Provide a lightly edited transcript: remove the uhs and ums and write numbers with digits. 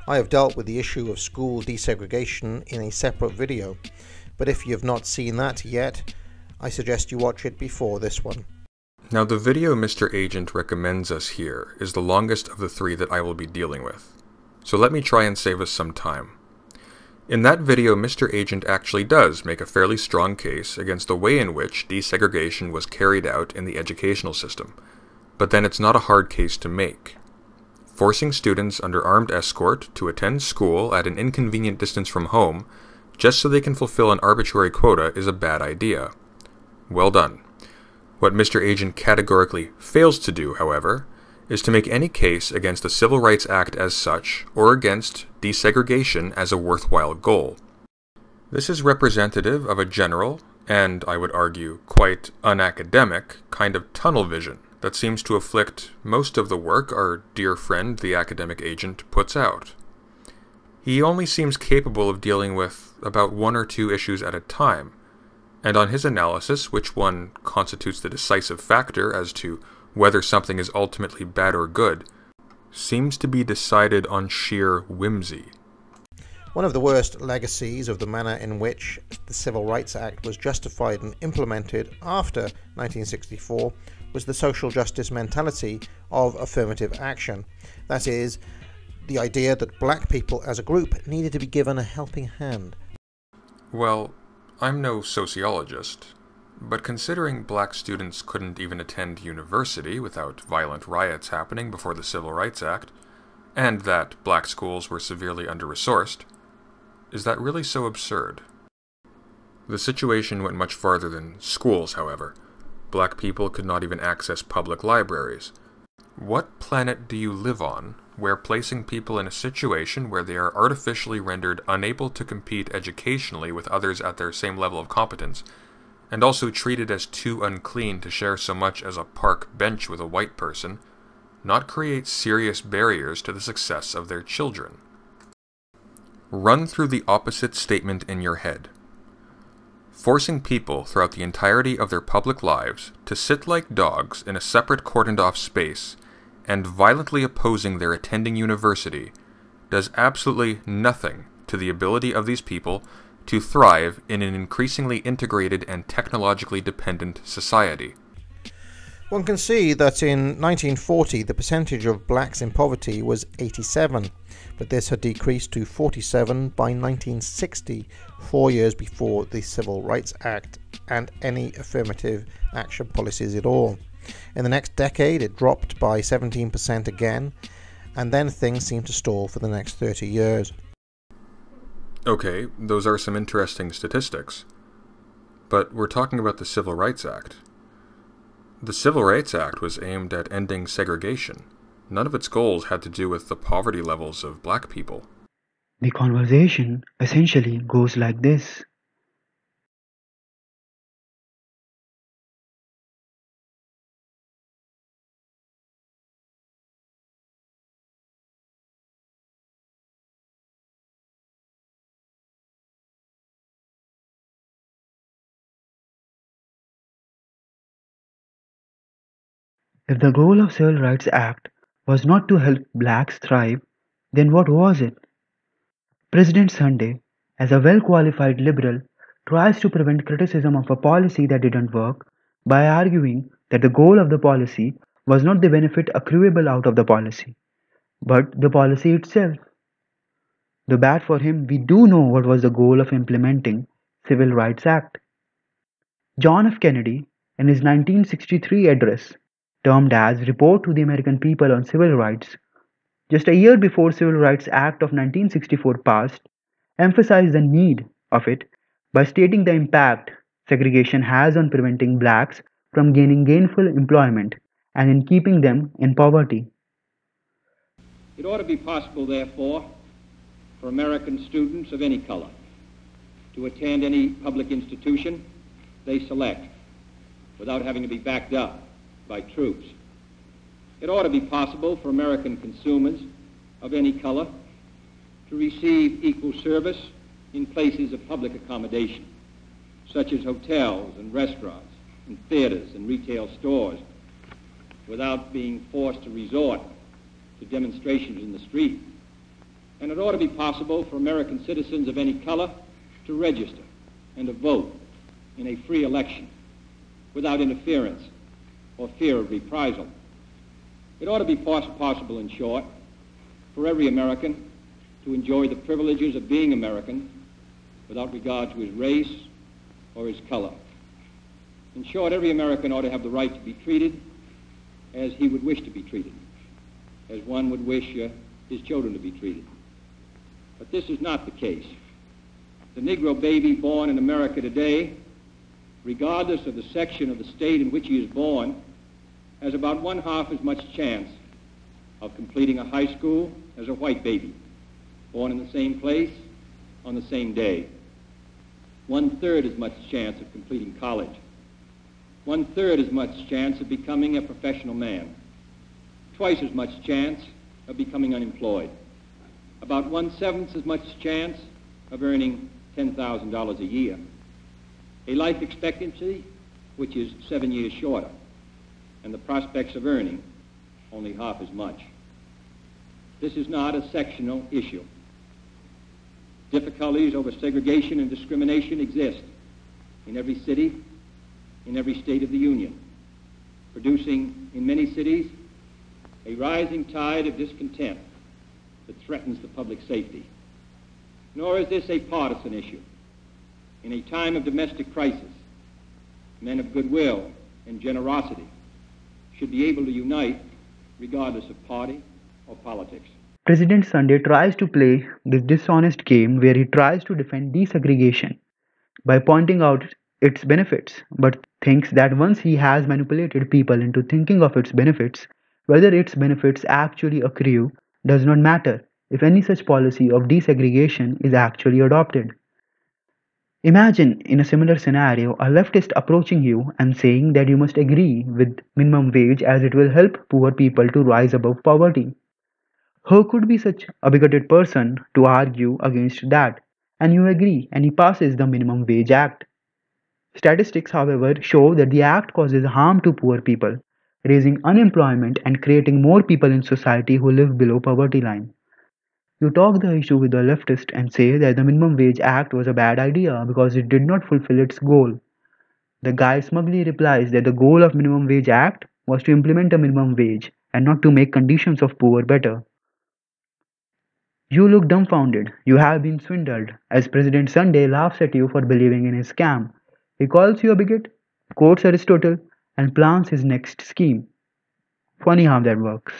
I have dealt with the issue of school desegregation in a separate video, but if you have not seen that yet, I suggest you watch it before this one. Now the video Mr. Agent recommends us here is the longest of the three that I will be dealing with, so let me try and save us some time. In that video, Mr. Agent actually does make a fairly strong case against the way in which desegregation was carried out in the educational system, but then it's not a hard case to make. Forcing students under armed escort to attend school at an inconvenient distance from home just so they can fulfill an arbitrary quota is a bad idea. Well done. What Mr. Agent categorically fails to do, however, is to make any case against the Civil Rights Act as such, or against desegregation as a worthwhile goal. This is representative of a general, and I would argue quite unacademic, kind of tunnel vision that seems to afflict most of the work our dear friend the academic agent puts out. He only seems capable of dealing with about one or two issues at a time, and on his analysis, which one constitutes the decisive factor as to whether something is ultimately bad or good, seems to be decided on sheer whimsy. One of the worst legacies of the manner in which the Civil Rights Act was justified and implemented after 1964 was the social justice mentality of affirmative action. That is, the idea that black people as a group needed to be given a helping hand. Well, I'm no sociologist, but considering black students couldn't even attend university without violent riots happening before the Civil Rights Act, and that black schools were severely under-resourced, is that really so absurd? The situation went much farther than schools, however. Black people could not even access public libraries. What planet do you live on where placing people in a situation where they are artificially rendered unable to compete educationally with others at their same level of competence, and also treated as too unclean to share so much as a park bench with a white person, not create serious barriers to the success of their children? Run through the opposite statement in your head. Forcing people throughout the entirety of their public lives to sit like dogs in a separate cordoned-off space and violently opposing their attending university does absolutely nothing to the ability of these people to thrive in an increasingly integrated and technologically dependent society. One can see that in 1940 the percentage of blacks in poverty was 87, but this had decreased to 47 by 1960, 4 years before the Civil Rights Act and any affirmative action policies at all. In the next decade it dropped by 17% again, and then things seemed to stall for the next 30 years. Okay, those are some interesting statistics. But we're talking about the Civil Rights Act. The Civil Rights Act was aimed at ending segregation. None of its goals had to do with the poverty levels of black people. The conversation essentially goes like this. If the goal of Civil Rights Act was not to help blacks thrive, then what was it? President Sunday, as a well-qualified liberal, tries to prevent criticism of a policy that didn't work by arguing that the goal of the policy was not the benefit accruable out of the policy, but the policy itself. Though bad for him, we do know what was the goal of implementing Civil Rights Act. John F. Kennedy, in his 1963 address, termed as Report to the American People on Civil Rights, just a year before Civil Rights Act of 1964 passed, emphasized the need of it by stating the impact segregation has on preventing blacks from gaining gainful employment and in keeping them in poverty. It ought to be possible, therefore, for American students of any color to attend any public institution they select without having to be backed up by troops. It ought to be possible for American consumers of any color to receive equal service in places of public accommodation, such as hotels and restaurants and theaters and retail stores, without being forced to resort to demonstrations in the street. And it ought to be possible for American citizens of any color to register and to vote in a free election without interference or fear of reprisal. It ought to be possible, in short, for every American to enjoy the privileges of being American without regard to his race or his color. In short, every American ought to have the right to be treated as he would wish to be treated, as one would wish his children to be treated. But this is not the case. The Negro baby born in America today, regardless of the section of the state in which he is born, has about one-half as much chance of completing a high school as a white baby, born in the same place on the same day. One-third as much chance of completing college. One-third as much chance of becoming a professional man. Twice as much chance of becoming unemployed. About one-seventh as much chance of earning $10,000 a year. A life expectancy which is 7 years shorter, and the prospects of earning only half as much. This is not a sectional issue. Difficulties over segregation and discrimination exist in every city, in every state of the Union, producing in many cities a rising tide of discontent that threatens the public safety. Nor is this a partisan issue. In a time of domestic crisis, men of goodwill and generosity should be able to unite regardless of party or politics. President Sunday tries to play this dishonest game where he tries to defend desegregation by pointing out its benefits, but thinks that once he has manipulated people into thinking of its benefits, whether its benefits actually accrue does not matter if any such policy of desegregation is actually adopted. Imagine in a similar scenario a leftist approaching you and saying that you must agree with minimum wage as it will help poor people to rise above poverty. Who could be such a bigoted person to argue against that? And you agree, and he passes the Minimum Wage Act. Statistics, however, show that the act causes harm to poor people, raising unemployment and creating more people in society who live below poverty line. You talk the issue with a leftist and say that the Minimum Wage Act was a bad idea because it did not fulfill its goal. The guy smugly replies that the goal of Minimum Wage Act was to implement a minimum wage and not to make conditions of poor better. You look dumbfounded. You have been swindled, as President Sunday laughs at you for believing in his scam. He calls you a bigot, quotes Aristotle, and plans his next scheme. Funny how that works.